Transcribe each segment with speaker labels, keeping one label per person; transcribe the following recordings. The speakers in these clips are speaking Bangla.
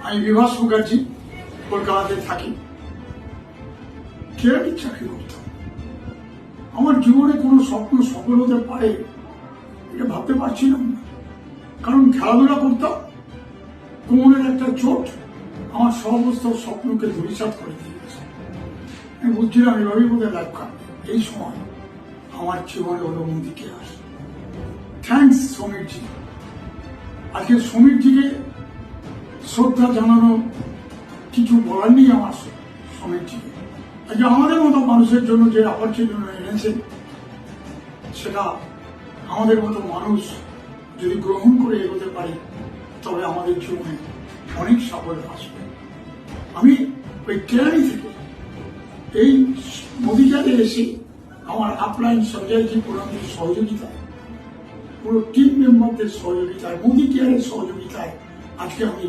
Speaker 1: আমি বিভাস মুখার্জি, কলকাতাতে থাকি। কেরানির চাকরি করতাম। আমার জীবনে কোনো স্বপ্ন সফল হতে পারে এটা ভাবতে পারছিলাম না, কারণ খেলাধুলা করতাম। কোমরের একটা চোট আমার সমস্ত স্বপ্নকে ধূলিসাৎ করে দিয়েছে। আমি বুঝছিলাম এভাবেই বোধহয় লাইফ কাটবে। এই সময় আমার জীবনে হলো মোদিকে আসে। থ্যাংকস সমীরজি। আজকে সমীরজিকে শ্রদ্ধা জানানো কিছু বলার নেই আমার সমীরজিকে। আজকে আমাদের মতো মানুষের জন্য যে অপরচুনিটি এনেছে, সেটা আমাদের মতো মানুষ যদি গ্রহণ করে এগোতে পারি, তবে আমাদের জীবনে অনেক সাফল্য আসবে। আমি ওই কেরানি থেকে এই মোদিকাতে এসে আমার আপলাইন সঞ্জয়জি পুরমের সহযোগিতায়, পুরো টিম মেম্বারদের সহযোগিতায়, মোদি কেয়ারের সহযোগিতায় আজকে আমি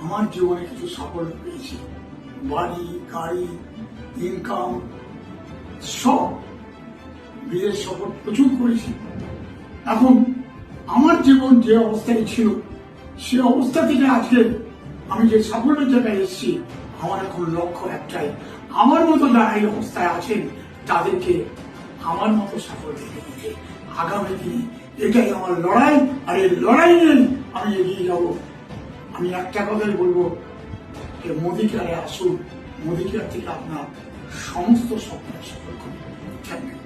Speaker 1: আমার জীবনে কিছু সাফল্য পেয়েছি। বাড়ি, গাড়ি, ইনকাম সব, বিদেশ সফর প্রচুর করেছি। এখন আমার জীবন যে অবস্থায় ছিল, সে অবস্থা থেকে আজকে আমি যে সাফল্যের জায়গায় এসেছি, আমার এখন লক্ষ্য একটাই, আমার মতো যারা এই অবস্থায় আছেন তাদেরকে আমার মতো সাফল্য দিতে আগামী দিনে। এটাই আমার লড়াই, আর এই লড়াই নিয়ে আমি এগিয়ে যাব। আমি একটা কথাই বলবো যে মোদি কেয়ারে আসুন, মোদি কেয়ার থেকে আপনার সমস্ত স্বপ্ন সফল করুন। Thank you.